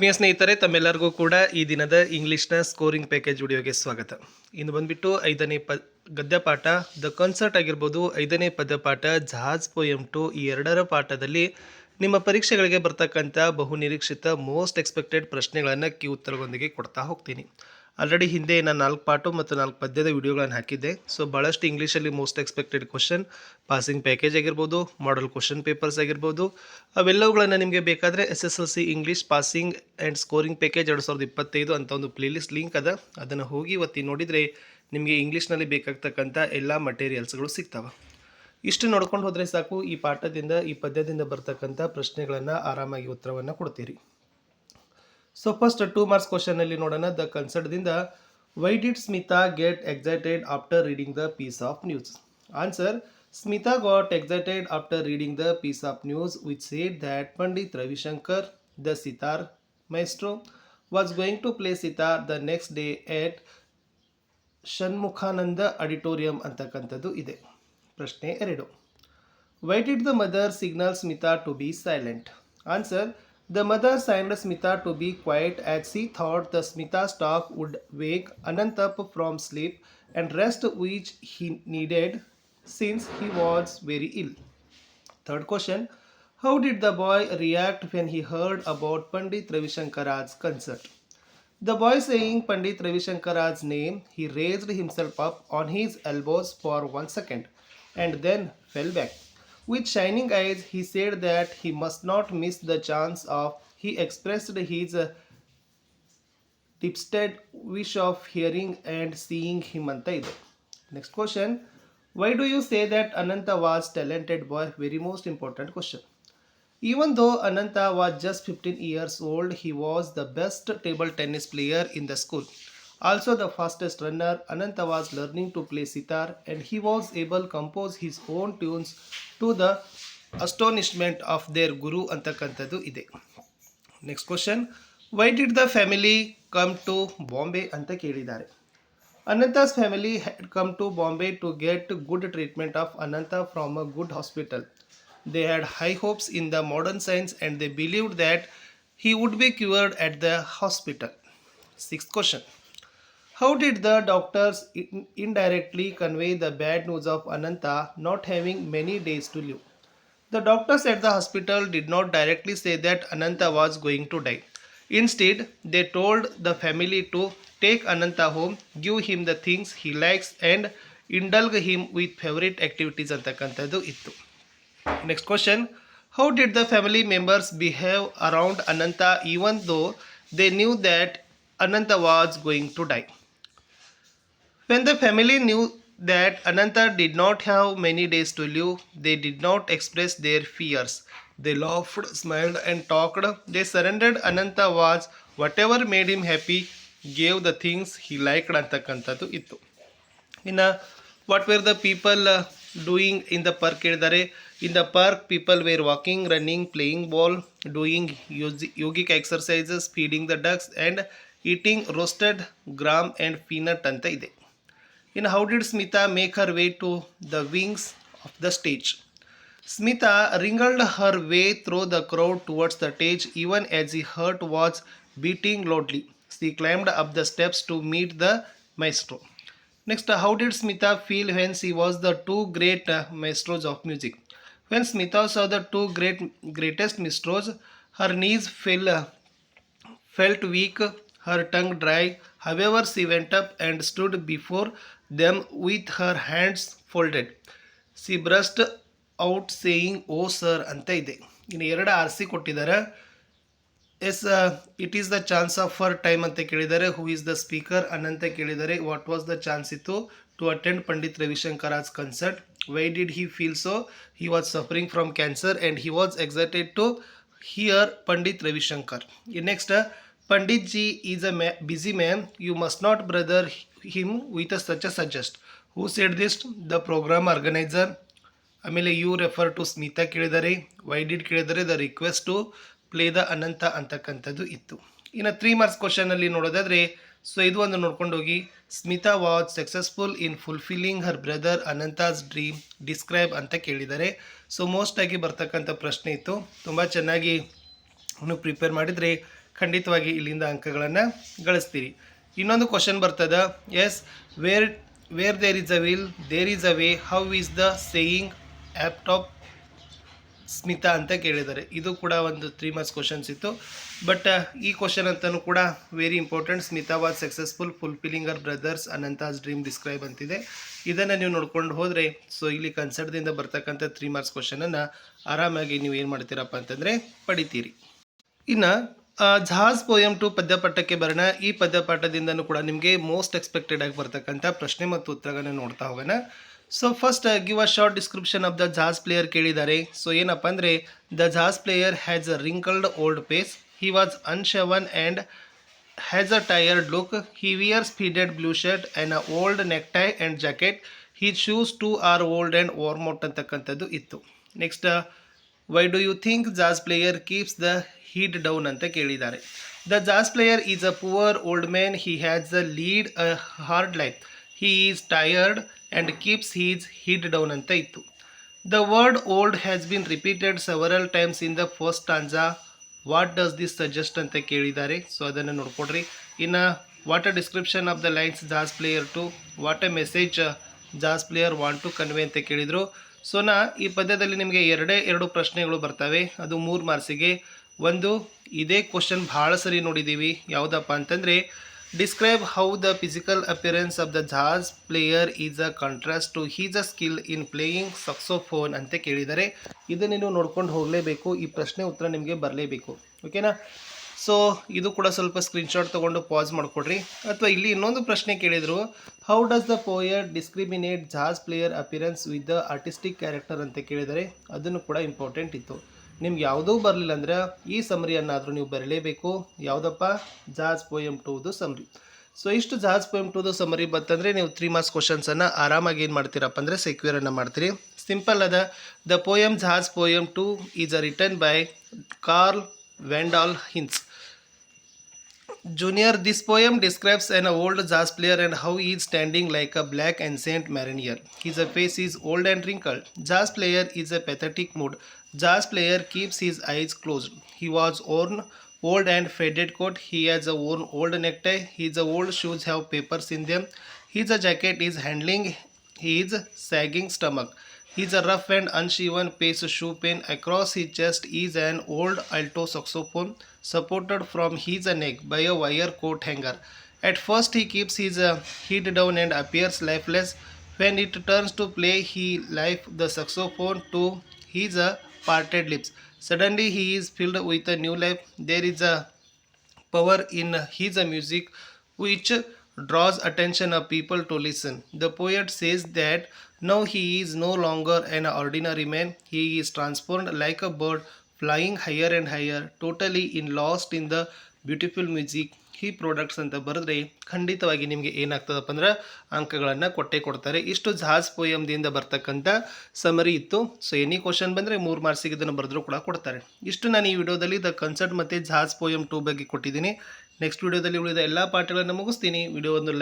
ಆತ್ಮೀಯ ಸ್ನೇಹಿತರೆ, ತಮ್ಮೆಲ್ಲರಿಗೂ ಕೂಡ ಈ ದಿನದ ಇಂಗ್ಲೀಷ್ನ ಸ್ಕೋರಿಂಗ್ ಪ್ಯಾಕೇಜ್ ವಿಡಿಯೋಗೆ ಸ್ವಾಗತ. ಇನ್ನು ಬಂದುಬಿಟ್ಟು 5ನೇ ಗದ್ಯ ಪಾಠ ದ ಕನ್ಸರ್ಟ್ ಆಗಿರ್ಬೋದು, 5ನೇ ಪದ್ಯ ಪಾಠ ಜಹಾಜ್ ಪೋಯಮ್ ಟು, ಈ ಎರಡರ ಪಾಠದಲ್ಲಿ ನಿಮ್ಮ ಪರೀಕ್ಷೆಗಳಿಗೆ ಬರ್ತಕ್ಕಂಥ ಬಹುನಿರೀಕ್ಷಿತ ಮೋಸ್ಟ್ ಎಕ್ಸ್ಪೆಕ್ಟೆಡ್ ಪ್ರಶ್ನೆಗಳನ್ನು ಕೀ ಉತ್ತರಗಳೊಂದಿಗೆ ಕೊಡ್ತಾ ಹೋಗ್ತೀನಿ. ಆಲ್ರೆಡಿ ಹಿಂದೆ ನಾನು 4 ಪಾಠ ಮತ್ತು 4 ಪದ್ಯದ ವಿಡಿಯೋಗಳನ್ನು ಹಾಕಿದ್ದೆ. ಸೊ ಭಾಳಷ್ಟು ಇಂಗ್ಲೀಷಲ್ಲಿ most expected question, passing package ಆಗಿರ್ಬೋದು, ಮಾಡಲ್ ಕ್ವಶನ್ ಪೇಪರ್ಸ್ ಆಗಿರ್ಬೋದು, ಅವೆಲ್ಲವುಗಳನ್ನು ನಿಮಗೆ ಬೇಕಾದರೆ SSLC English passing and scoring package 2025 ಅಂತ ಒಂದು ಪ್ಲೇಲಿಸ್ಟ್ ಲಿಂಕ್ ಅದ. ಅದನ್ನು ಹೋಗಿ ಒತ್ತಿ ನೋಡಿದರೆ ನಿಮಗೆ ಇಂಗ್ಲೀಷ್ನಲ್ಲಿ ಬೇಕಾಗ್ತಕ್ಕಂಥ ಎಲ್ಲ ಮಟೀರಿಯಲ್ಸ್ಗಳು ಸಿಗ್ತವೆ. ಇಷ್ಟು ನೋಡ್ಕೊಂಡು ಹೋದರೆ ಸಾಕು, ಈ ಪಾಠದಿಂದ ಈ ಪದ್ಯದಿಂದ ಬರ್ತಕ್ಕಂಥ ಪ್ರಶ್ನೆಗಳನ್ನು ಆರಾಮಾಗಿ ಉತ್ತರವನ್ನು ಕೊಡ್ತೀರಿ. ಸೊ ಫಸ್ಟ್ 2 ಮಾರ್ಕ್ಸ್ ಕ್ವಶನಲ್ಲಿ ನೋಡೋಣ. ದ ಕನ್ಸರ್ಟ್ದಿಂದ why did Smita get excited after reading the piece of news? Answer: Smita got excited after reading the piece of news which said that Pandit Ravi Shankar, the sitar maestro, was going to play sitar the next day at Shanmukhananda Auditorium ಅಂತಕ್ಕಂಥದ್ದು ಇದೆ. ಪ್ರಶ್ನೆ 2. Why did the mother signal Smita to be silent? Answer: The mother signed Smita to be quiet as she thought the Smita's talk would wake Anant up from sleep and rest which he needed since he was very ill. Third question. How did the boy react when he heard about Pandit Ravi Shankar's concert? The boy saying Pandit Ravi Shankar's name, he raised himself up on his elbows for 1 second and then fell back. With shining eyes, he said that he must not miss the chance of. He expressed his tipsted wish of hearing and seeing him anta ide. Next question. Why do you say that Ananta was talented boy? Very most important question. Even though Ananta was just 15 years old, he was the best table tennis player in the school. Also the fastest runner. Ananta was learning to play sitar and he was able to compose his own tunes to the astonishment of their guru ಅಂತಕ್ಕಂಥದ್ದು ಇದೆ. Next question. Why did the family come to Bombay ಅಂತ ಕೇಳಿದ್ದಾರೆ. Ananta's family had come to Bombay to get good treatment of Ananta from a good hospital. They had high hopes in the modern science and they believed that he would be cured at the hospital. Sixth question. How did the doctors indirectly convey the bad news of Ananta not having many days to live? The doctors at the hospital did not directly say that Ananta was going to die. Instead, they told the family to take Ananta home, give him the things he likes and indulge him with favorite activities ಅಂತಕ್ಕಂಥದ್ದು ಇತ್ತು. Next question. How did the family members behave around Ananta even though they knew that Ananta was going to die? When the family knew that Ananta did not have many days to live, they did not express their fears. They laughed, smiled and talked. They surrendered. Ananta was whatever made him happy, gave the things he liked ಅಂತಕ್ಕಂಥದ್ದು ಇತ್ತು. ಇನ್ನು what were the people doing in the park ಹೇಳಿದ್ದಾರೆ. In the park people were walking, running, playing ball, doing yogic exercises, feeding the ducks and eating roasted gram and peanut ಅಂತ ಇದೆ. ಇನ್ನು how did Smita make her way to the wings of the stage? Smita wriggled her way through the crowd towards the stage even as her heart was beating loudly. She climbed up the steps to meet the maestro. Next, how did Smita feel when she was the two great maestros of music? When Smita saw the two greatest maestros, her knees felt weak, her tongue dry. However, she went up and stood before them with her hands folded. She burst out saying oh sir ಅಂತ ಇದೆ. ಇನ್ನು 2 RC ಕೊಟ್ಟಿದ್ದಾರೆ. Yes it is the chance of for time ಅಂತ ಕೇಳಿದ್ದಾರೆ. Who is the speaker ಅನ್ನಂತ ಕೇಳಿದ್ದಾರೆ. What was the chance ಇತ್ತು to attend Pandit Ravishankar's concert. Why did he feel so? He was suffering from cancer and he was excited to hear Pandit Ravishankar. Next, Pandit ji is a busy man, you must not bother him with such a suggest. Who said this? The program organiser. ಆಮೇಲೆ you refer to Smita ಕೇಳಿದ್ದಾರೆ. Why did ಕೇಳಿದರೆ the request to play the Ananta ಅಂತಕ್ಕಂಥದ್ದು ಇತ್ತು. ಇನ್ನು 3 marks ಕ್ವಶನಲ್ಲಿ ನೋಡೋದಾದರೆ, so ಇದು ಒಂದು ನೋಡ್ಕೊಂಡು ಹೋಗಿ. Smita was successful in fulfilling her brother Ananta's dream, describe ಅಂತ ಕೇಳಿದ್ದಾರೆ. ಸೊ ಮೋಸ್ಟಾಗಿ ಬರ್ತಕ್ಕಂಥ ಪ್ರಶ್ನೆ ಇತ್ತು. ತುಂಬ ಚೆನ್ನಾಗಿ ನೀವು ಪ್ರಿಪೇರ್ ಮಾಡಿದರೆ ಖಂಡಿತವಾಗಿ ಇಲ್ಲಿಂದ ಅಂಕಗಳನ್ನು ಗಳಿಸ್ತೀರಿ. ಇನ್ನೊಂದು ಕ್ವಶನ್ ಬರ್ತದ, yes were were there is a will there is a way, how is the saying apt of Smita ಅಂತ ಕೇಳಿದ್ದಾರೆ. ಇದು ಕೂಡ ಒಂದು 3 ಮಾರ್ಕ್ಸ್ ಕ್ವಶನ್ಸ್ ಇತ್ತು. ಬಟ್ ಈ ಕ್ವಶನ್ ಅಂತಲೂ ಕೂಡ very important. Smita was successful fulfilling ಅವರ್ ಬ್ರದರ್ಸ್ ಅನಂತಾಸ್ ಡ್ರೀಮ್ ಡಿಸ್ಕ್ರೈಬ್ ಅಂತಿದೆ. ಇದನ್ನು ನೀವು ನೋಡ್ಕೊಂಡು ಹೋದರೆ ಸೊ ಇಲ್ಲಿ ಕನ್ಸರ್ಟ್ದಿಂದ ಬರ್ತಕ್ಕಂಥ 3 ಮಾರ್ಕ್ಸ್ ಕ್ವಶನನ್ನು ಆರಾಮಾಗಿ ನೀವು ಏನು ಮಾಡ್ತೀರಪ್ಪ ಅಂತಂದರೆ ಪಡಿತೀರಿ. ಇನ್ನು ಜಹಾಜ್ ಪೋಯಮ್ ಟು ಪದ್ಯಪಾಠಕ್ಕೆ ಬರೋಣ. ಈ ಪದ್ಯಪಾಠದಿಂದನೂ ಕೂಡ ನಿಮಗೆ ಮೋಸ್ಟ್ ಎಕ್ಸ್ಪೆಕ್ಟೆಡ್ ಆಗಿ ಬರ್ತಕ್ಕಂಥ ಪ್ರಶ್ನೆ ಮತ್ತು ಉತ್ತರಗಳನ್ನು ನೋಡ್ತಾ ಹೋಗೋಣ. So first give a short description of the jazz player ಕೇಳಿದ್ದಾರೆ. ಸೊ ಏನಪ್ಪ ಅಂದರೆ the jazz player has a wrinkled old face, he was unshaven and has a tired look, he wears faded blue shirt and a old neck tie and jacket, he shoes too are old and worn out ಅಂತಕ್ಕಂಥದ್ದು ಇತ್ತು. Next why do you think jazz player keeps the head down ಅಂತ ಕೇಳಿದ್ದಾರೆ. The jazz player is a poor old man, he has a led a hard life, he is tired and keeps his head down ಅಂತ ಇತ್ತು. The word old has been repeated several times in the first stanza, what does this suggest ಅಂತ ಕೇಳಿದ್ದಾರೆ. So ಅದನ್ನು ನೋಡ್ಕೊಡ್ರಿ. ಇನ್ನು what a description of the lines jazz player to, what a message jazz player want to convey ಅಂತ ಕೇಳಿದರು. So ಈ ಪದ್ಯದಲ್ಲಿ ನಿಮಗೆ 2 ಪ್ರಶ್ನೆಗಳು ಬರ್ತವೆ, ಅದು 3 ಮಾರ್ಕ್ಸಿಗೆ. ಒಂದು ಇದೇ ಕ್ವಶನ್ ಭಾಳ ಸರಿ ನೋಡಿದ್ದೀವಿ, ಯಾವುದಪ್ಪ ಅಂತಂದರೆ describe how the physical appearance of the jazz player is a contrast to his a skill in playing saxophone ಅಂತ ಕೇಳಿದ್ದಾರೆ. ಇದನ್ನು ನೀವು ನೋಡ್ಕೊಂಡು ಹೋಗಲೇಬೇಕು, ಈ ಪ್ರಶ್ನೆ ಉತ್ತರ ನಿಮಗೆ ಬರಲೇಬೇಕು. ಓಕೆನಾ? ಸೊ ಇದು ಕೂಡ ಸ್ವಲ್ಪ ಸ್ಕ್ರೀನ್ಶಾಟ್ ತೊಗೊಂಡು ಪಾಸ್ ಮಾಡಿಕೊಡ್ರಿ. ಅಥವಾ ಇಲ್ಲಿ ಇನ್ನೊಂದು ಪ್ರಶ್ನೆ ಕೇಳಿದರು, how does the poet discriminate jazz player appearance with the artistic character ಅಂತ ಕೇಳಿದರೆ. ಅದನ್ನು ಕೂಡ ಇಂಪಾರ್ಟೆಂಟ್ ಇತ್ತು. ನಿಮ್ಗೆ ಯಾವುದೂ ಬರಲಿಲ್ಲ ಅಂದರೆ ಈ ಸಮರಿಯನ್ನಾದರೂ ನೀವು ಬರಲೇಬೇಕು. ಯಾವುದಪ್ಪ? ಜಾಸ್ ಪೋಯಮ್ ಟೂದು ಸಮರಿ. ಸೊ ಇಷ್ಟು ಜಾಸ್ ಪೋಯಮ್ ಟೂದು ಸಮರಿ ಬಂತಂದರೆ ನೀವು 3 ಮಾರ್ಕ್ಸ್ ಕ್ವಶನ್ಸನ್ನು ಆರಾಮಾಗಿ ಏನು ಮಾಡ್ತೀರಪ್ಪ ಅಂದರೆ ಸೆಕ್ಯೂರನ್ನು ಮಾಡ್ತೀರಿ. ಸಿಂಪಲ್ ಅದ. The poem jazz poem two is a written by Carl Wendell Hines Junior. This poem describes an old jazz player and how he is standing like a black ancient mariner. His face is old and wrinkled. Jazz player is a pathetic mood. Jazz player keeps his eyes closed. He was worn old and faded coat. He has a worn old necktie. His old shoes have papers in them. His jacket is handling his sagging stomach. His rough and unshaven face shoe pin across his chest is an old alto saxophone supported from his neck by a wire coat hanger. At first he keeps his head down and appears lifeless. When it turns to play, he lifts the saxophone to his parted lips. Suddenly he is filled with a new life. There is a power in his music which draws attention of people to listen. The poet says that now he is no longer an ordinary man. He is transformed like a bird, flying higher and higher, totally lost in the beautiful music he products ಅಂತ ಬರೆದ್ರೆ ಖಂಡಿತವಾಗಿ ನಿಮಗೆ ಏನಾಗ್ತದಪ್ಪ ಅಂದ್ರೆ ಅಂಕಗಳನ್ನು ಕೊಡ್ತಾರೆ. ಇಷ್ಟು ಜಹಾಜ್ ಪೋಯಮ್ದಿಂದ ಬರ್ತಕ್ಕಂಥ summary ಇತ್ತು. ಸೊ ಎನಿ ಕ್ವಶನ್ ಬಂದರೆ 3 ಮಾರ್ಕ್ಸಿಗೆ ಇದನ್ನು ಬರೆದ್ರೂ ಕೂಡ ಕೊಡ್ತಾರೆ. ಇಷ್ಟು ನಾನು ಈ ವಿಡಿಯೋದಲ್ಲಿ ದ ಕನ್ಸರ್ಟ್ ಮತ್ತು ಜಹಾಜ್ ಪೋಯಮ್ 2 ಬಗ್ಗೆ ಕೊಟ್ಟಿದ್ದೀನಿ. ನೆಕ್ಸ್ಟ್ ವಿಡಿಯೋದಲ್ಲಿ ಉಳಿದ ಎಲ್ಲ ಪಾಠಗಳನ್ನು ಮುಗಿಸ್ತೀನಿ. ವಿಡಿಯೋ ಒಂದು